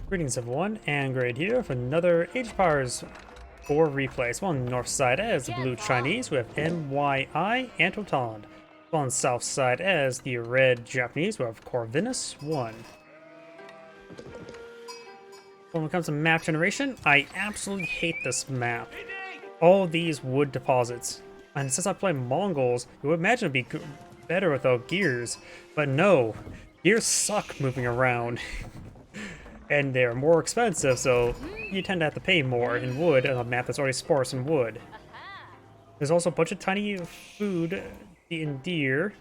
Greetings everyone, and Grade here for another Age of Empires 4 replay. So on the north side as the blue Chinese, we have mYi.Anotand. On the south side as the red Japanese, we have Corvinus1. When it comes to map generation, I absolutely hate this map. All of these wood deposits. And since I play Mongols, you would imagine it'd be better without gears. But no, gears suck moving around. And they're more expensive, so you tend to have to pay more in wood on a map that's already sparse in wood. There's also a bunch of tiny food and deer,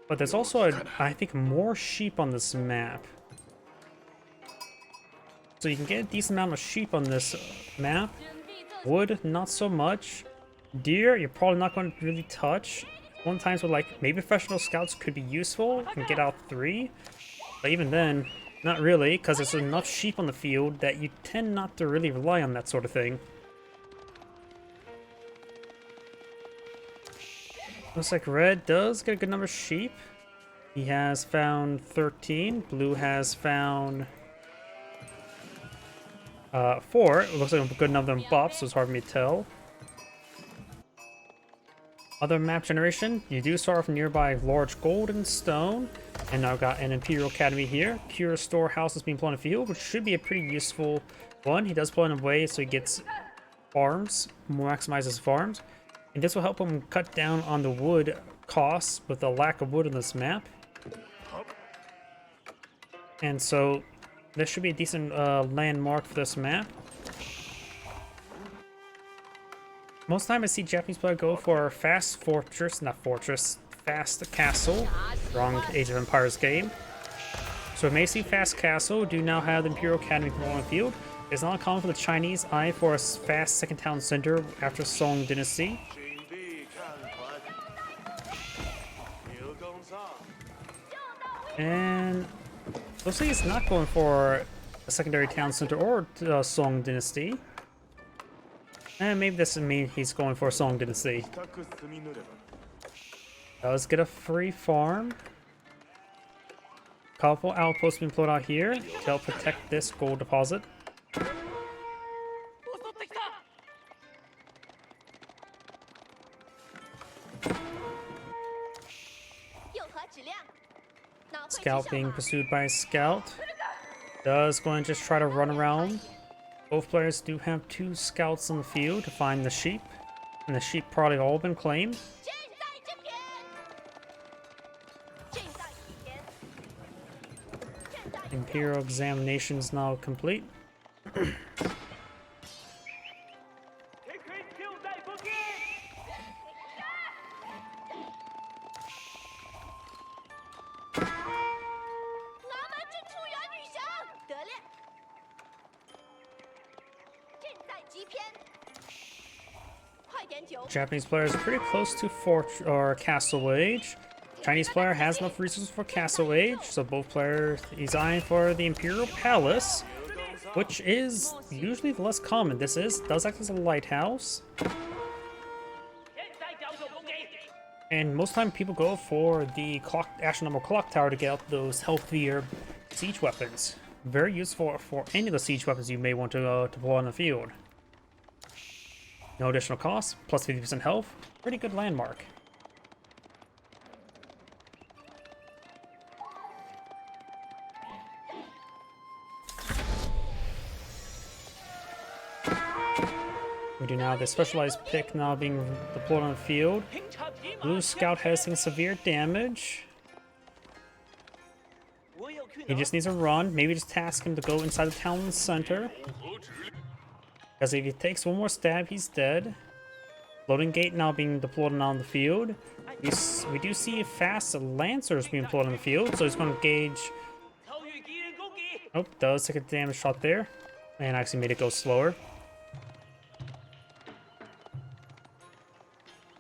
but there's also, I think, more sheep on this map. So you can get a decent amount of sheep on this map. Wood, not so much. Deer, you're probably not going to really touch. One times with like maybe professional scouts could be useful and get out 3, but even then, not really, because there's enough sheep on the field that you tend not to really rely on that sort of thing. Looks like red does get a good number of sheep. He has found 13. Blue has found 4. It looks like a good number of them buffs, so it's hard for me to tell. Other map generation, you do start off nearby large golden stone, and now got an Imperial Academy here. Pure storehouse is being put on the field, which should be a pretty useful one. He does pull in a way so he gets farms, maximizes farms, and this will help him cut down on the wood costs with the lack of wood on this map. And so this should be a decent landmark for this map. Most of the time I see Japanese players go for fast fortress, fast castle. Wrong Age of Empires game. So we may see fast castle, do now have the Imperial Academy on the field. It's not common for the Chinese eye for a fast second town center after Song Dynasty. And looks like he's not going for a secondary town center or Song Dynasty. And maybe this would mean he's going for a Song Dynasty. Let's get a free farm. Couple outposts being put out here to help protect this gold deposit. Scout being pursued by a scout. Does go and just try to run around. Both players do have 2 scouts on the field to find the sheep, and the sheep probably all been claimed. Imperial examination is now complete. Japanese player is pretty close to fort or castle age. Chinese player has enough resources for castle age, so both players design for the Imperial Palace, which is usually the less common. This does act as a lighthouse. And most of the time people go for the astronomical clock tower to get out those healthier siege weapons. Very useful for any of the siege weapons you may want to deploy on the field. No additional cost, plus 50% health. Pretty good landmark. We do now have the specialized pick now being deployed on the field. Blue Scout has taken severe damage. He just needs to run. Maybe just task him to go inside the town center. Because if he takes one more stab, he's dead. Loading gate now being deployed on the field. We do see fast lancers being deployed on the field, so he's going to engage. Oh, does take a damage shot there, and actually made it go slower.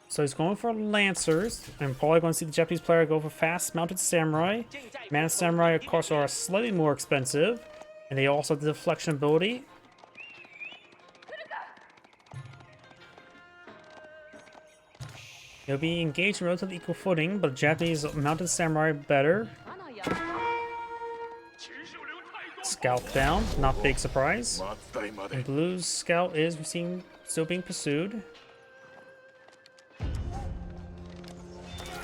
So he's going for lancers, and probably going to see the Japanese player go for fast mounted samurai. Mounted samurai, of course, are slightly more expensive, and they also have the deflection ability. They'll be engaged in relatively equal footing, but Japanese mounted samurai better. scout down. Not big surprise. And blue's scout is still being pursued.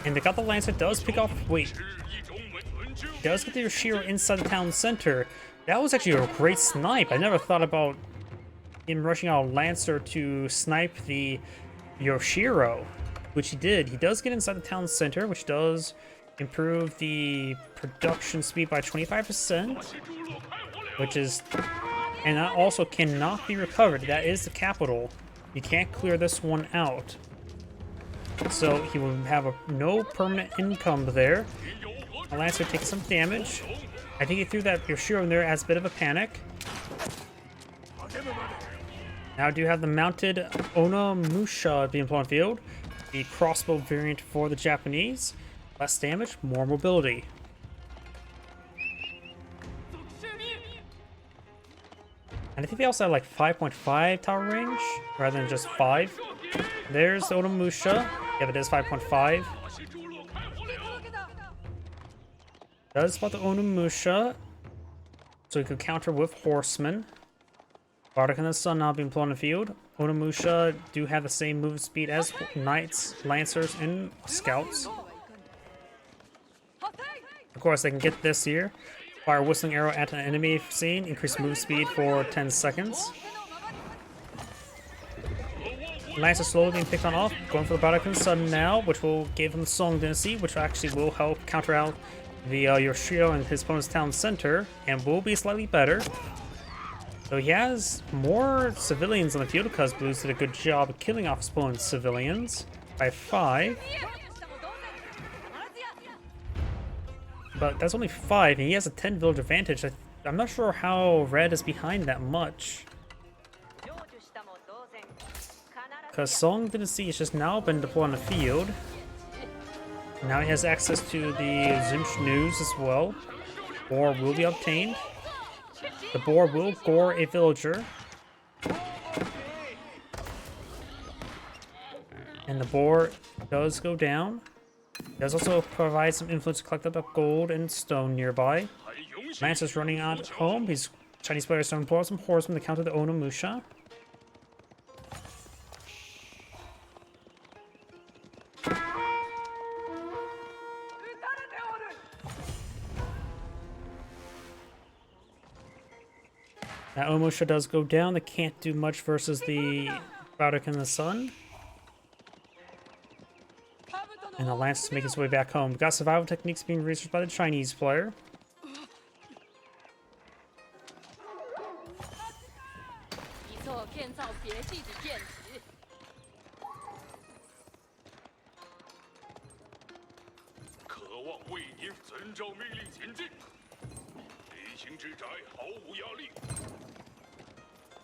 And they got the Lancer. Does pick off. Wait. Does get the Yoshiro inside the town center. That was actually a great snipe. I never thought about him rushing out a Lancer to snipe the Yoshiro, which he did. He does get inside the town center, which does improve the production speed by 25%, which is, and that also cannot be recovered. That is the capital. You can't clear this one out. So he will have no permanent income there. The Lancer takes some damage. I think he threw that Yoshiro in there as a bit of a panic. Now I do have the mounted Onimusha being put on field. The crossbow variant for the Japanese. Less damage, more mobility. And I think they also have like 5.5 tower range rather than just 5. There's the Onimusha. Yeah, it is 5.5. Does spot the Onimusha, so he could counter with horsemen. Bardock and the Sun now being put on the field. Onimusha do have the same move speed as knights, lancers, and scouts. Of course, they can get this here. Fire whistling arrow at an enemy scene, increase move speed for 10 seconds. Lancer slowly being picked on off, going for the Bardock and Sun now, which will give him the Song Dynasty, which actually will help counter out the Yoshiro and his opponent's town center, and will be slightly better. So he has more civilians on the field because Blues did a good job of killing off his opponent's civilians by 5. But that's only 5, and he has a 10 village advantage. I'm not sure how Red is behind that much. Because Song Dynasty has just now been deployed on the field. Now he has access to the Zimsh News as well. Boar will be obtained. The boar will gore a villager. And the boar does go down. It does also provide some influence to collect up gold and stone nearby. Lancer's running out home. These Chinese players don't pull out some horsemen to counter the Onimusha. Now Onimusha does go down. They can't do much versus the Bardock and the Sun. And the Lance is making his way back home. We've got survival techniques being researched by the Chinese player.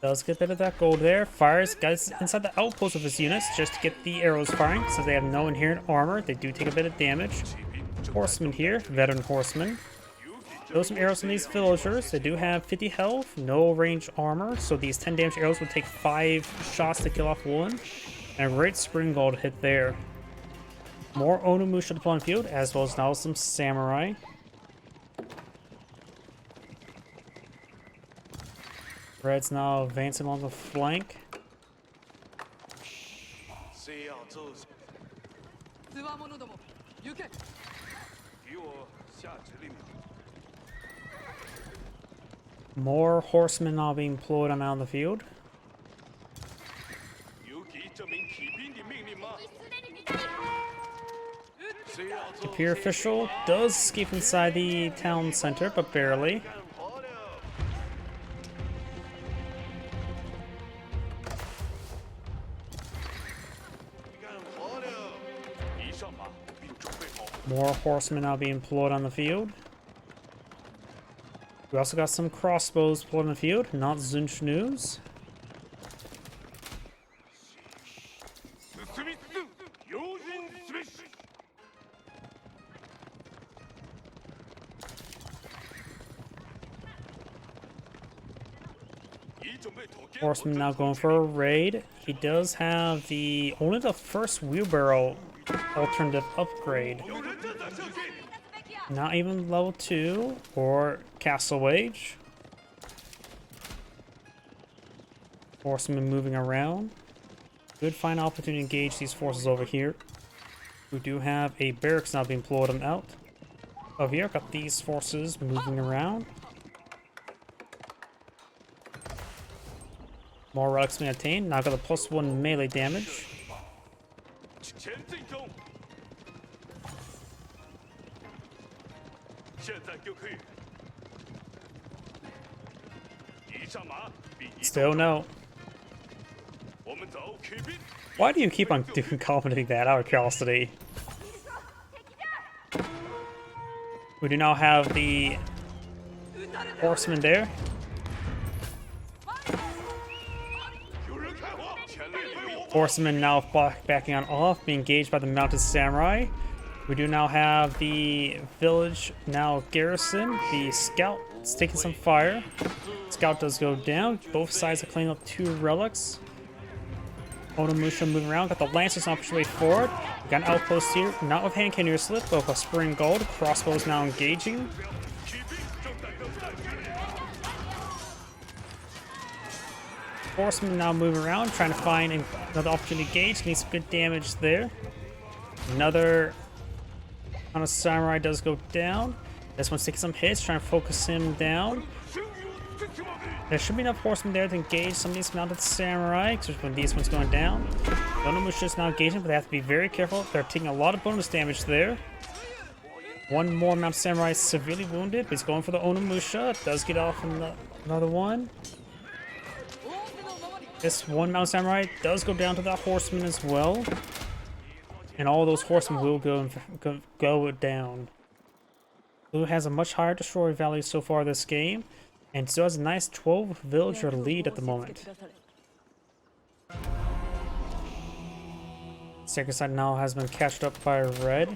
Does get a bit of that gold there. Fires, guys inside the outpost of his units just to get the arrows firing. Since they have no inherent armor, they do take a bit of damage. Horsemen here, veteran horsemen. Throw some arrows on these villagers. They do have 50 health, no range armor, so these 10 damage arrows would take 5 shots to kill off one. And a great spring gold hit there. More Onimusha deployed on the field, as well as now some samurai. Red's now advancing on the flank. More horsemen now being deployed on the field. The peer official does escape inside the town center, but barely. More horsemen now being deployed on the field. We also got some crossbows deployed on the field, not Zunch News. Horseman now going for a raid. He does have only the first wheelbarrow alternative upgrade. Not even level 2 or castle wage. Horsemen moving around. Good find opportunity to engage these forces over here. We do have a barracks now being pulled out. Over here, got these forces moving around. More relics being attained. Now got a +1 melee damage. Still no. Why do you keep on commenting that out of curiosity? We do now have the horsemen there. Horsemen now backing on off, being engaged by the mounted samurai. We do now have the village now garrison. The scout is taking some fire. Scout does go down. Both sides are cleaning up 2 relics. Onimusha moving around. Got the lancers on push way forward. We got an outpost here, not with hand cannon slip, but with a spring gold. Crossbows now engaging. Horsemen now moving around, trying to find another opportunity to engage. Needs some good damage there. Another on a samurai does go down. This one's taking some hits, trying to focus him down. There should be enough horsemen there to engage some of these mounted samurai, especially when these ones going down. Onimusha is now engaging, but they have to be very careful. They're taking a lot of bonus damage there. One more mounted samurai is severely wounded, but he's going for the Onimusha. Does get off on another one. This one mounted samurai does go down to that horseman as well. And all those horsemen will go down. Blue has a much higher destroy value so far this game, and still has a nice 12 villager lead at the moment. Second side now has been catched up by red.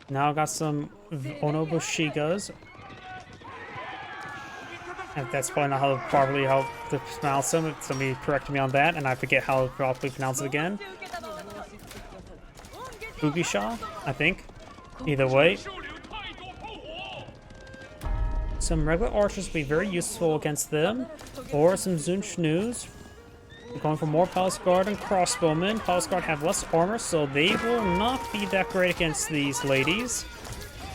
Now got some Onobushigas. And that's probably not how to pronounce them. Somebody corrected me on that, and I forget how to properly pronounce it again. Bugisha, I think. Either way. Some regular archers will be very useful against them. Or some Zunchnus. Going for more Palace Guard and Crossbowmen. Palace Guard have less armor, so they will not be that great against these ladies.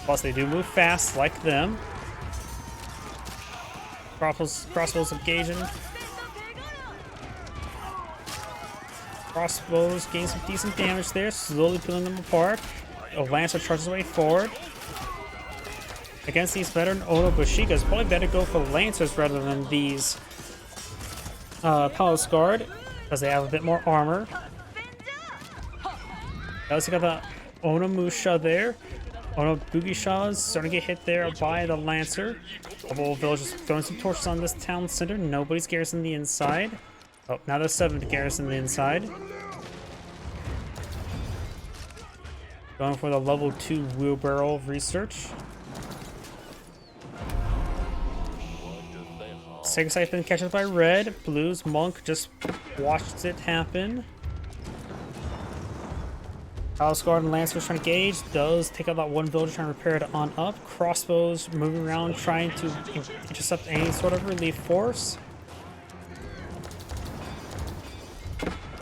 Plus, they do move fast, like them. Crossbows engaging. Crossbows gain some decent damage there, slowly pulling them apart. A Lancer charges away forward. Against these veteran Onobushigas, probably better go for Lancers rather than these Palace Guard, because they have a bit more armor. Also got the Onimusha there. Onobugishas starting to get hit there by the Lancer. Couple of villagers throwing some torches on this town center. Nobody's garrisoning the inside. Oh, now there's 7 to garrison the inside. Going for the level 2 wheelbarrow research. Second side been catched up by red. Blue's monk just watched it happen. Palace Guard and Lancers trying to gauge. Does take out that one villager trying to repair it on up. Crossbows moving around trying to intercept any sort of relief force.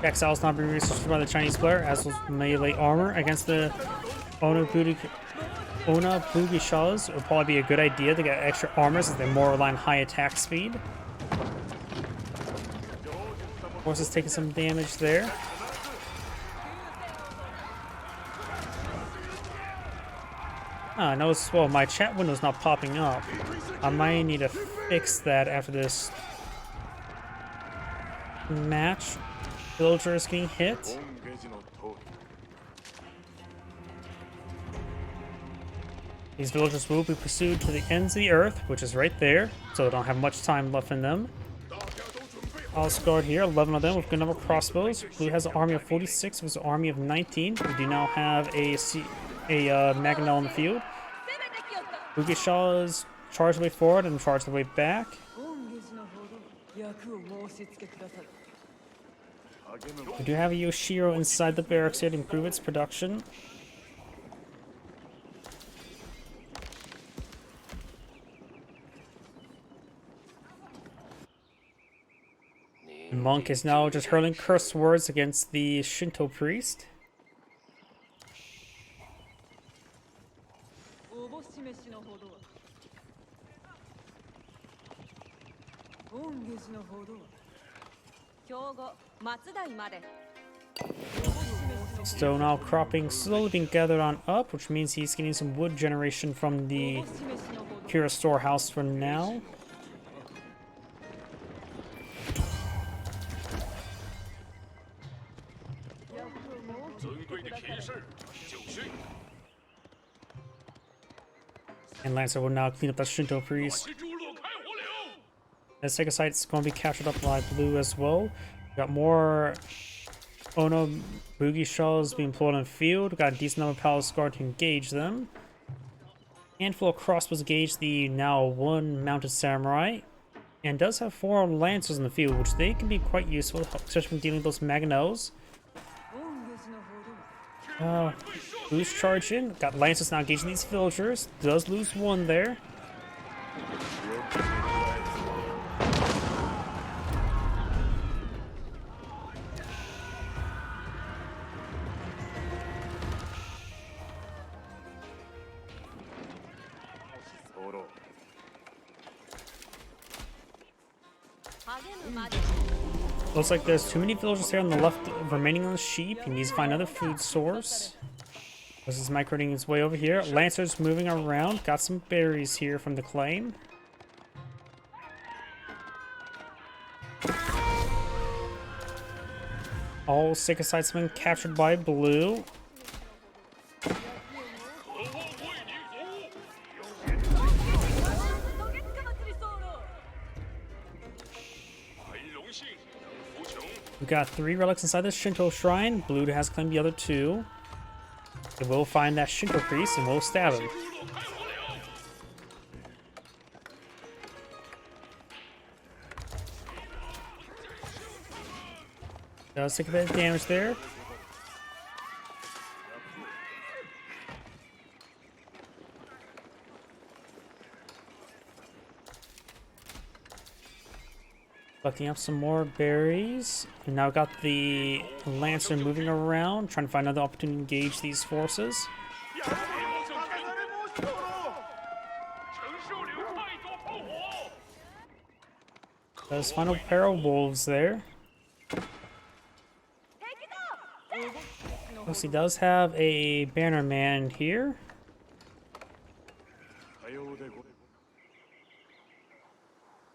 Exiles not being researched by the Chinese player, as was melee armor against the Onobugishas. It would probably be a good idea to get extra armor since they're more reliant on high attack speed. Horses taking some damage there. I noticed, well, my chat window's not popping up. I might need to fix that after this match. Villagers getting hit. These villagers will be pursued to the ends of the earth, which is right there, so they don't have much time left in them. Palace Guard here, 11 of them with good number of crossbows. Blue has an army of 46 versus an army of 19. We do now have a Mangonel in the field. Bugishas charge the way forward and charge the way back. We do have a Yoshiro inside the barracks here to improve its production. Monk is now just hurling curse words against the Shinto priest. Stone outcropping slowly being gathered on up, which means he's getting some wood generation from the Kira storehouse for now. And Lancer will now clean up that Shinto priest. The second site's going to be captured up by Blue as well. Got more Ono boogie shells being employed on the field. Got a decent number of Palace Guard to engage them. Handful of crossbows engage the now one mounted samurai. And does have 4 lancers in the field, which they can be quite useful, especially when dealing with those Maganos. Blue's charge in. Got lancers now engaging these villagers. Does lose 1 there. Looks like there's too many villagers here on the left remaining on the sheep. He needs to find another food source. This is migrating his way over here. Lancer's moving around. Got some berries here from the claim. All sacred sites have been captured by Blue. We got 3 relics inside the Shinto shrine. Blue has claimed the other 2. They will find that Shinto priest and will stab him. Does take a bit of damage there. Collecting up some more berries. And now got the Lancer moving around, trying to find another opportunity to engage these forces. Those final pair of wolves there. Looks he does have a banner man here.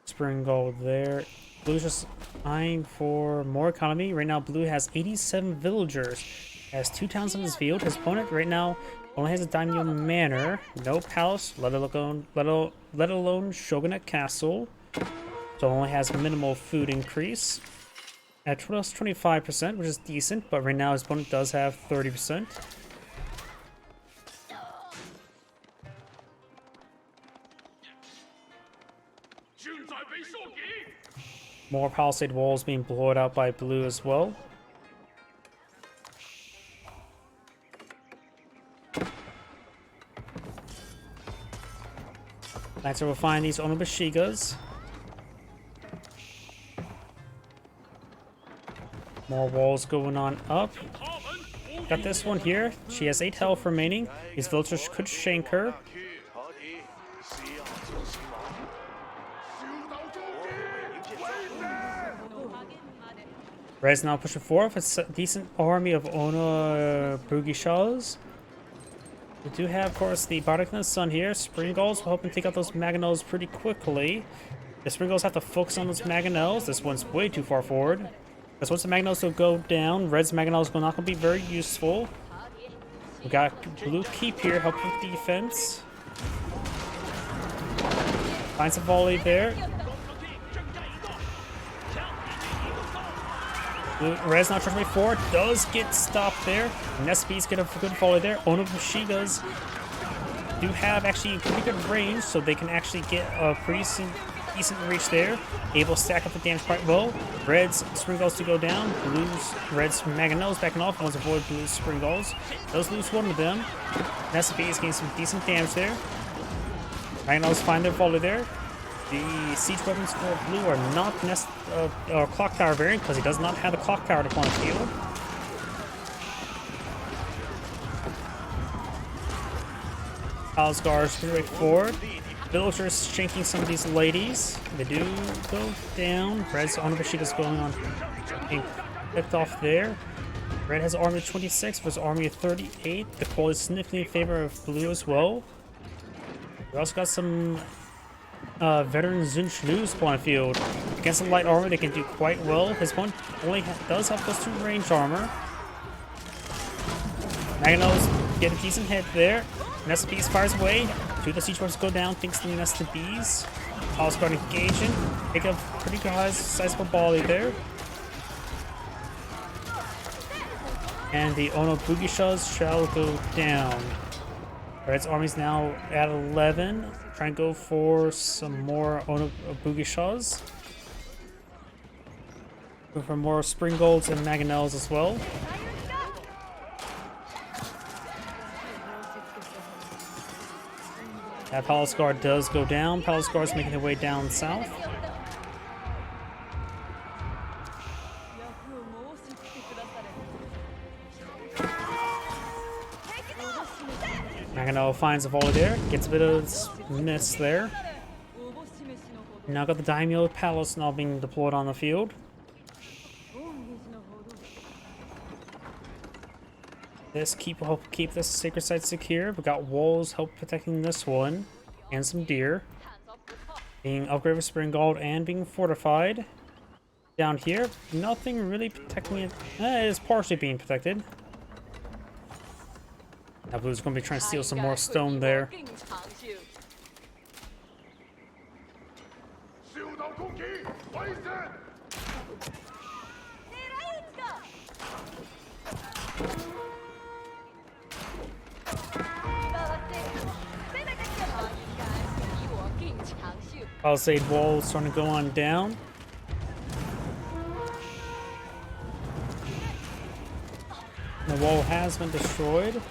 Spring gold there. Blue's just eyeing for more economy. Right now, Blue has 87 villagers. Has 2 towns in his field. His opponent right now only has a daimyo manor, no palace, let alone shogunate castle. So only has minimal food increase. At plus 25%, which is decent, but right now his opponent does have 30%. More palisade walls being blown out by Blue as well. Lancer will find these Onobushigas. More walls going on up. Got this one here. She has 8 health remaining. These villagers could shank her. Red's now pushing forward with a decent army of Ono Bugishas. We do have, of course, the Bardic and the Sun here. Spring Gulls will hoping to take out those Maganos pretty quickly. The Spring Gulls have to focus on those Maganos. This one's way too far forward. Because once the Maganos will go down, Red's Maganos are not going to be very useful. We got Blue Keep here, help with defense. Finds a volley there. Red's not charging forward, does get stopped there. Nesby's get a good volley there. Onobushigas do have actually pretty good range, so they can actually get a pretty decent reach there. Able to stack up the damage quite well. Red's Spring Gulls to go down. Red's Maganos backing off. Wants to avoid Blue's Spring Gulls. Does lose 1 of them. Nesby is getting some decent damage there. Maganos find their volley there. The siege weapons for blue are not clock tower variant because he does not have the clock tower to point field. Alsgar's pretty forward. Villagers shanking some of these ladies. They do go down. Red's Onabashita is going on being picked off there. Red has an army of 26 versus army of 38. The poll is significantly in favor of blue as well. We also got some veteran Zunchlu's on field. Against the light armor, they can do quite well. His one only does have +2 range armor. Maganos get a decent hit there. Nest of Bees fires away. Two of the siege weapons go down thanks to the Nest of Bees. Alsgar engaging. Pick up pretty sizable volley there. And the Ono Bugishas shall go down. Red's army's now at 11. Try and go for some more Ono Bugishas. Go for more Springgolds and Mangonels as well. That Palace Guard does go down. Palace Guard's making their way down south. Mangonel finds a volley there. Gets a bit of miss there. Now got the Daimyo Palace now being deployed on the field. This help keep this sacred site secure. We got walls help protecting this one, and some deer being upgraded with Springald and being fortified. Down here, nothing really protecting it. It is partially being protected. Now Blue's going to be trying to steal some more stone there. Palisade wall starting to go on down. The wall has been destroyed.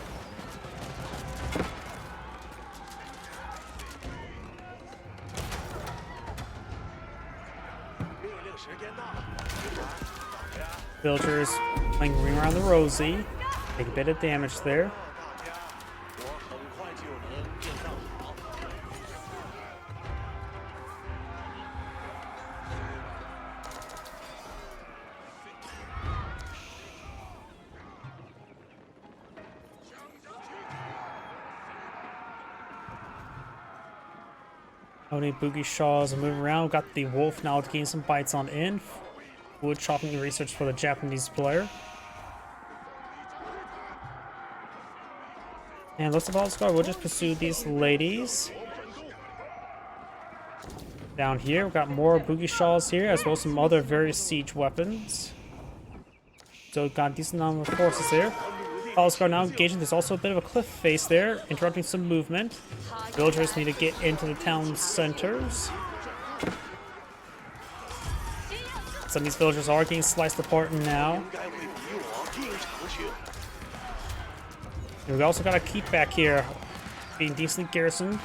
Villagers playing Ring Around the Rosie. Take a bit of damage there. Oni Boogie Shaws are moving around. Got the wolf now to gain some bites on in. Wood chopping the research for the Japanese player. And looks like Alsgar will just pursue these ladies. Down here, we've got more Boogie Shaws here, as well as some other various siege weapons. So we've got a decent number of forces there. Alsgar now engaging. There's also a bit of a cliff face there, interrupting some movement. Villagers need to get into the town centers. Some of these villagers are getting sliced apart now. And we also got a keep back here, being decently garrisoned,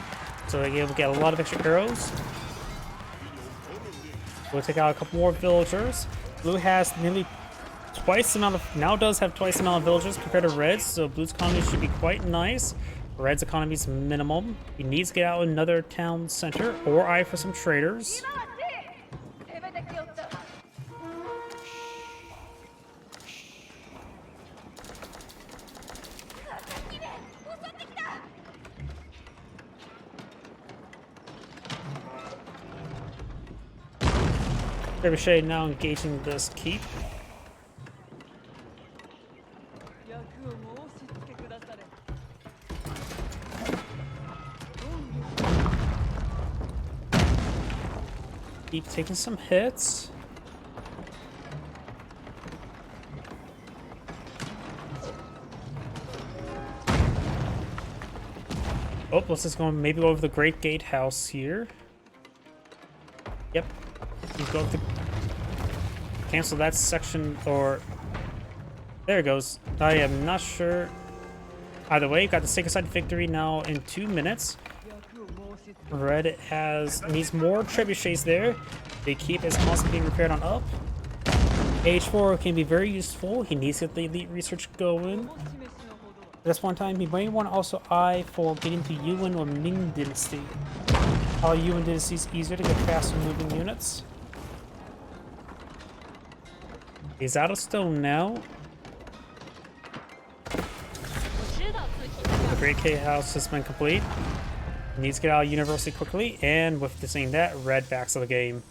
so they're able to get a lot of extra arrows. We'll take out a couple more villagers. Blue has nearly twice the amount of, now does have twice the amount of villagers compared to Red's, so Blue's economy should be quite nice. Red's economy is minimum. He needs to get out another town center or eye for some traders. Trebuchet now engaging this keep. Keep taking some hits. Oh, let's just go maybe over the Great Gatehouse here. Yep. You go to cancel that section, or there it goes. I am not sure. Either way, got the Sacred Side victory now in 2 minutes. Red needs more trebuchets there. They keep his muscle being repaired on up. H4 can be very useful. He needs to get the elite research going. This one time, he may want to also eye for getting to Yuan or Ming Dynasty. All Yuan Dynasty is easier to get faster moving units. He's out of stone now. The Great K House has been complete. He needs to get out of university quickly, and with saying that, Red backs of the game.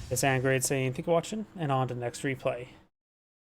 It's Angrade saying thank you for watching, and on to the next replay.